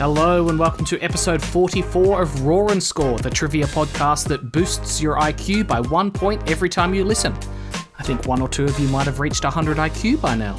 Hello and welcome to episode 44 of Raw and Score, the trivia podcast that boosts your IQ by 1 point every time you listen. I think one or two of you might have reached 100 IQ by now.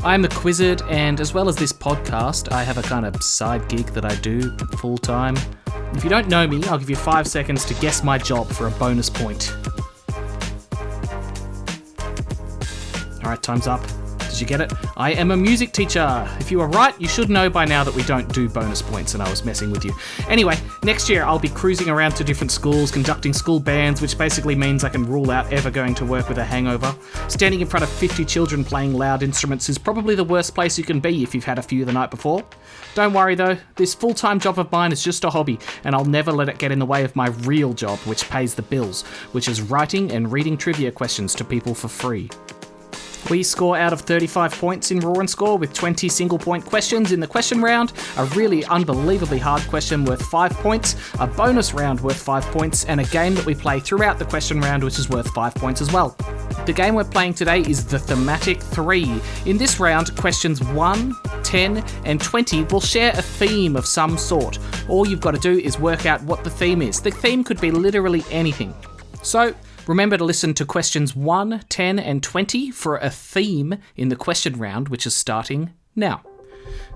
I am the Quizzard, and as well as this podcast, I have a kind of side gig that I do full time. If you don't know me, I'll give you 5 seconds to guess my job for a bonus point. Alright, time's up. Did you get it? I am a music teacher. If you are right, you should know by now that we don't do bonus points and I was messing with you. Anyway, next year I'll be cruising around to different schools, conducting school bands, which basically means I can rule out ever going to work with a hangover. Standing in front of 50 children playing loud instruments is probably the worst place you can be if you've had a few the night before. Don't worry though, this full-time job of mine is just a hobby, and I'll never let it get in the way of my real job, which pays the bills, which is writing and reading trivia questions to people for free. We score out of 35 points in Raw and Score with 20 single-point questions in the question round, a really unbelievably hard question worth 5 points, a bonus round worth 5 points, and a game that we play throughout the question round which is worth 5 points as well. The game we're playing today is the Thematic 3. In this round, questions 1, 10, and 20 will share a theme of some sort. All you've got to do is work out what the theme is. The theme could be literally anything. So, remember to listen to questions 1, 10, and 20 for a theme in the question round, which is starting now.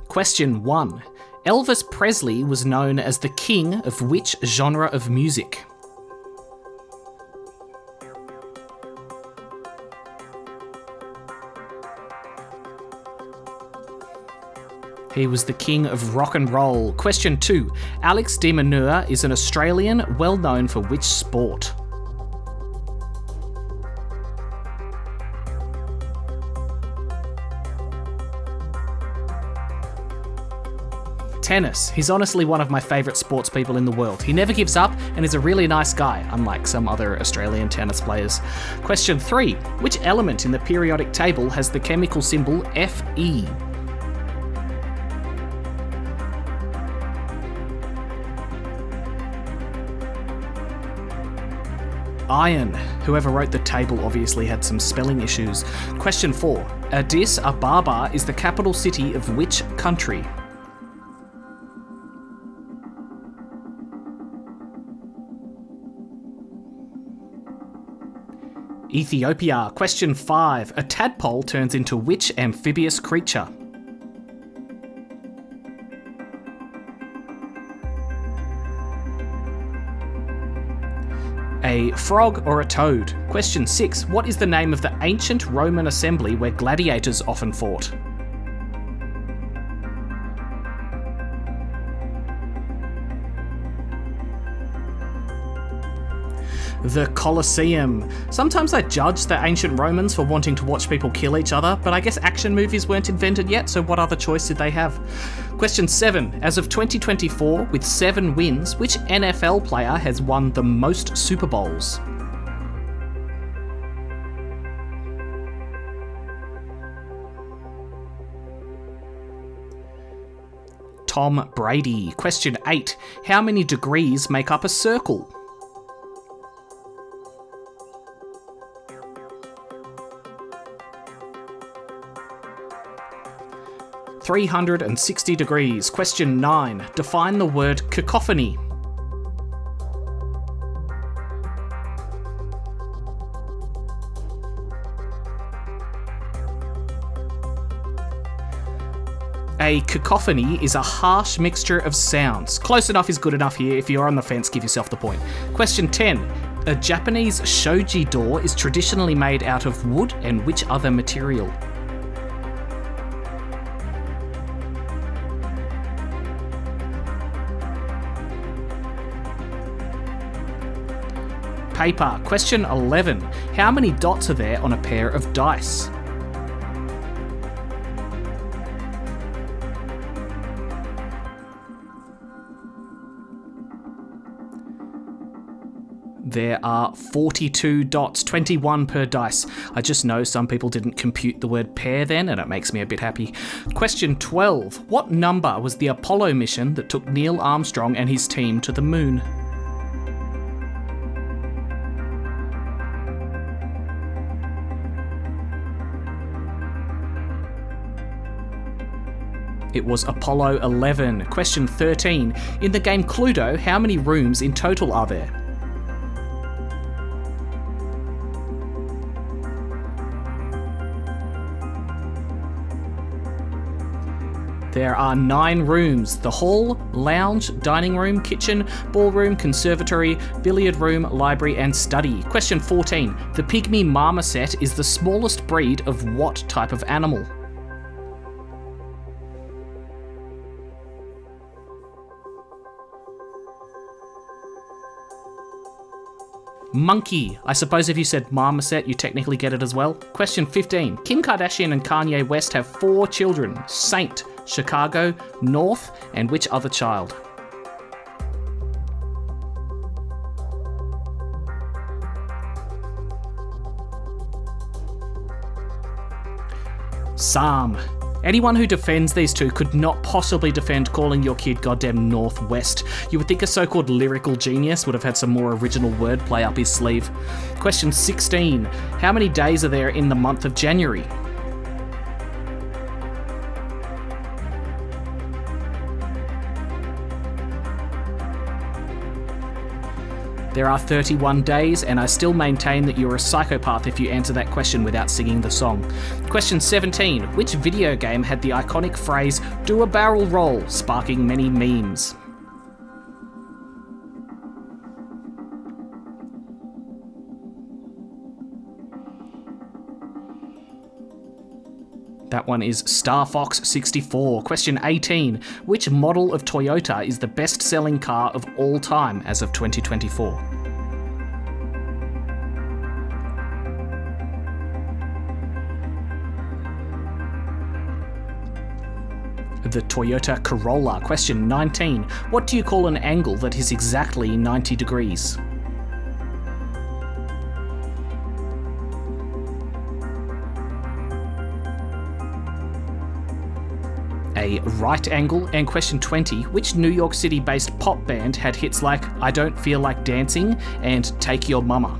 Question 1. Elvis Presley was known as the king of which genre of music? He was the king of rock and roll. Question 2. Alex de Minaur is an Australian well known for which sport? Tennis. He's honestly one of my favourite sports people in the world. He never gives up and is a really nice guy, unlike some other Australian tennis players. Question 3. Which element in the periodic table has the chemical symbol Fe? Iron. Whoever wrote the table obviously had some spelling issues. Question 4. Addis Ababa is the capital city of which country? Ethiopia. Question 5. A tadpole turns into which amphibious creature? A frog or a toad? Question 6. What is the name of the ancient Roman assembly where gladiators often fought? The Colosseum. Sometimes I judge the ancient Romans for wanting to watch people kill each other, but I guess action movies weren't invented yet, so what other choice did they have? Question 7. As of 2024, with 7 wins, which NFL player has won the most Super Bowls? Tom Brady. Question 8. How many degrees make up a circle? 360 degrees. Question 9. Define the word cacophony. A cacophony is a harsh mixture of sounds. Close enough is good enough here. If you're on the fence, give yourself the point. Question 10. A Japanese shoji door is traditionally made out of wood and which other material? Paper. Question 11. How many dots are there on a pair of dice? There are 42 dots, 21 per dice. I just know some people didn't compute the word pair then, and it makes me a bit happy. Question 12. What number was the Apollo mission that took Neil Armstrong and his team to the moon? It was Apollo 11. Question 13. In the game Cluedo, how many rooms in total are there? There are 9 rooms: the hall, lounge, dining room, kitchen, ballroom, conservatory, billiard room, library and study. Question 14. The pygmy marmoset is the smallest breed of what type of animal? Monkey. I suppose if you said marmoset, you technically get it as well. Question 15. Kim Kardashian and Kanye West have 4 children: Saint, Chicago, North, and which other child? Psalm. Anyone who defends these two could not possibly defend calling your kid goddamn Northwest. You would think a so-called lyrical genius would have had some more original wordplay up his sleeve. Question 16. How many days are there in the month of January? There are 31 days, and I still maintain that you're a psychopath if you answer that question without singing the song. Question 17. Which video game had the iconic phrase, "do a barrel roll," sparking many memes? That one is Star Fox 64. Question 18. Which model of Toyota is the best-selling car of all time as of 2024? The Toyota Corolla. Question 19. What do you call an angle that is exactly 90 degrees? A right angle. And question 20, which New York City-based pop band had hits like "I Don't Feel Like Dancing" and "Take Your Mama"?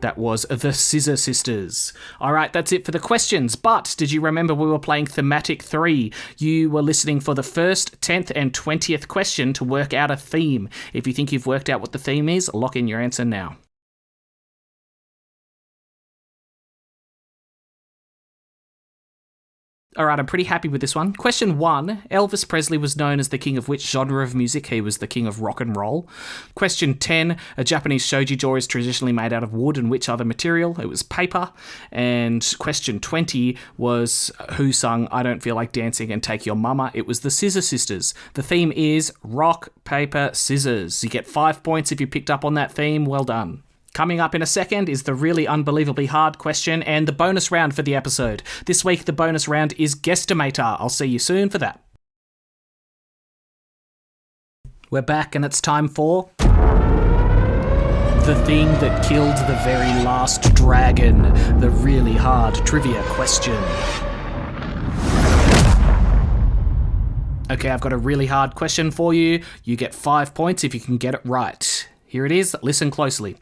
That was the Scissor Sisters. Alright, that's it for the questions, but did you remember we were playing Thematic 3? You were listening for the first, 10th and 20th question to work out a theme. If you think you've worked out what the theme is, lock in your answer now. Alright, I'm pretty happy with this one. Question 1. Elvis Presley was known as the king of which genre of music? He was the king of rock and roll. Question 10. A Japanese shoji jaw is traditionally made out of wood and which other material? It was paper. And question 20 was who sung "I Don't Feel Like Dancing" and "Take Your Mama"? It was the Scissor Sisters. The theme is rock, paper, scissors. You get 5 points if you picked up on that theme. Well done. Coming up in a second is the really unbelievably hard question and the bonus round for the episode. This week, the bonus round is Guesstimator. I'll see you soon for that. We're back and it's time for the thing that killed the very last dragon, the really hard trivia question. Okay, I've got a really hard question for you. You get 5 points if you can get it right. Here it is. Listen closely.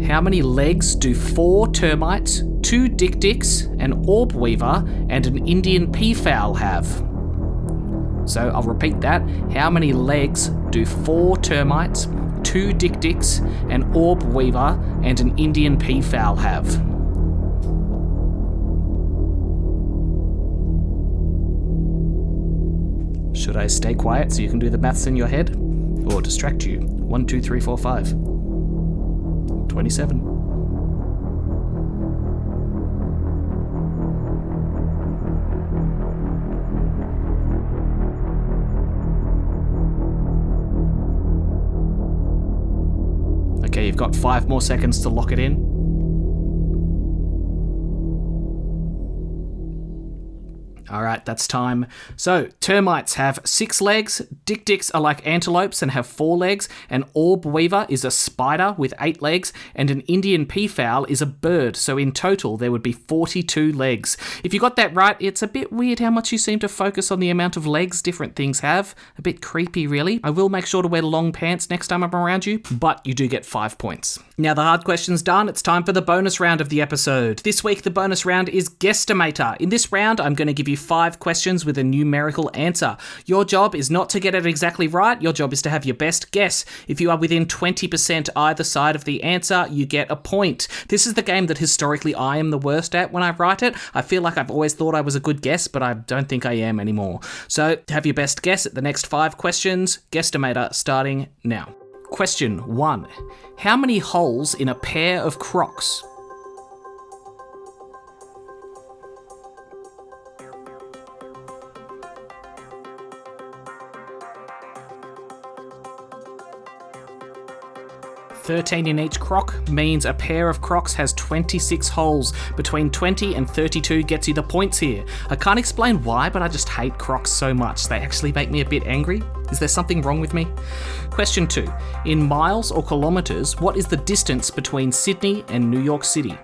How many legs do 4 termites, 2 dik-diks, an orb weaver, and an Indian peafowl have? So I'll repeat that. How many legs do 4 termites, 2 dik-diks, an orb weaver, and an Indian peafowl have? Should I stay quiet so you can do the maths in your head? Or distract you? 1, 2, 3, 4, 5. 27. Okay, you've got 5 more seconds to lock it in. All right, that's time. So, termites have 6 legs, dik-diks are like antelopes and have 4 legs, an orb weaver is a spider with 8 legs, and an Indian peafowl is a bird. So in total, there would be 42 legs. If you got that right, it's a bit weird how much you seem to focus on the amount of legs different things have. A bit creepy, really. I will make sure to wear long pants next time I'm around you, but you do get 5 points. Now the hard question's done, it's time for the bonus round of the episode. This week, the bonus round is Guesstimator. In this round, I'm going to give you 5 questions with a numerical answer. Your job is not to get it exactly right, your job is to have your best guess. If you are within 20% either side of the answer, you get a point. This is the game that historically I am the worst at when I write it. I feel like I've always thought I was a good guess, but I don't think I am anymore. So, have your best guess at the next 5 questions. Guesstimator starting now. Question 1. How many holes in a pair of Crocs? $13 in each Croc means a pair of Crocs has 26 holes. Between 20 and 32 gets you the points here. I can't explain why, but I just hate Crocs so much. They actually make me a bit angry. Is there something wrong with me? Question 2. In miles or kilometres, what is the distance between Sydney and New York City?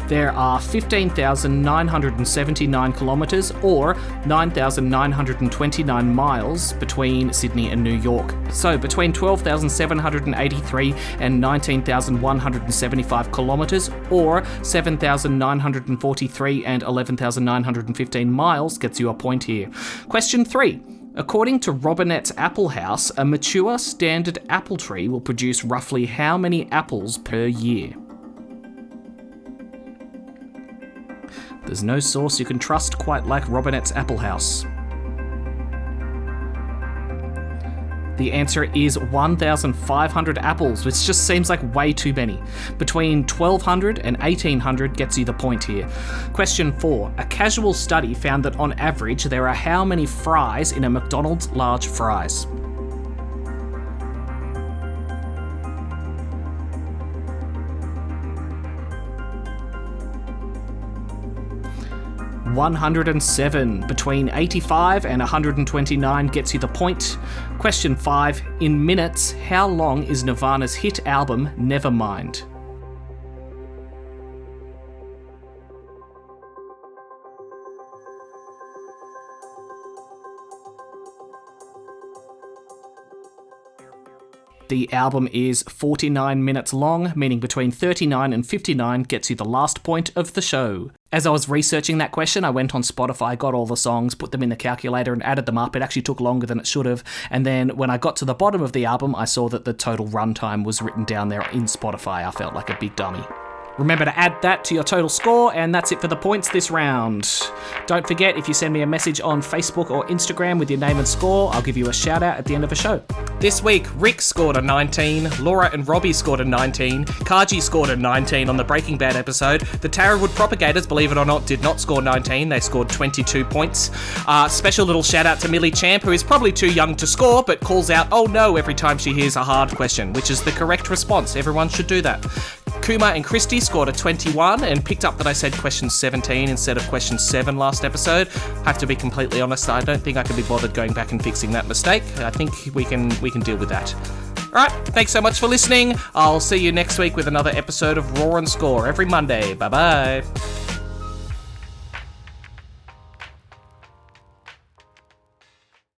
There are 15,979 kilometres or 9,929 miles between Sydney and New York. So between 12,783 and 19,175 kilometres or 7,943 and 11,915 miles gets you a point here. Question 3. According to Robinette's Apple House, a mature standard apple tree will produce roughly how many apples per year? There's no source you can trust quite like Robinette's Apple House. The answer is 1,500 apples, which just seems like way too many. Between 1,200 and 1,800 gets you the point here. Question 4. A casual study found that on average there are how many fries in a McDonald's large fries? 107. Between 85 and 129 gets you the point. Question 5. In minutes, how long is Nirvana's hit album Nevermind? The album is 49 minutes long, meaning between 39 and 59 gets you the last point of the show. As I was researching that question, I went on Spotify, got all the songs, put them in the calculator and added them up. It actually took longer than it should have. And then when I got to the bottom of the album, I saw that the total runtime was written down there in Spotify. I felt like a big dummy. Remember to add that to your total score, and that's it for the points this round. Don't forget, if you send me a message on Facebook or Instagram with your name and score, I'll give you a shout out at the end of the show. This week, Rick scored a 19, Laura and Robbie scored a 19, Kaji scored a 19 on the Breaking Bad episode. The Tarawood Propagators, believe it or not, did not score 19, they scored 22 points. Special little shout out to Millie Champ, who is probably too young to score, but calls out, "Oh no," every time she hears a hard question, which is the correct response. Everyone should do that. Kuma and Christy scored a 21 and picked up that I said question 17 instead of question 7 last episode. Have to be completely honest, I don't think I can be bothered going back and fixing that mistake. I think we can deal with that. Alright, thanks so much for listening. I'll see you next week with another episode of Roar and Score every Monday. Bye bye.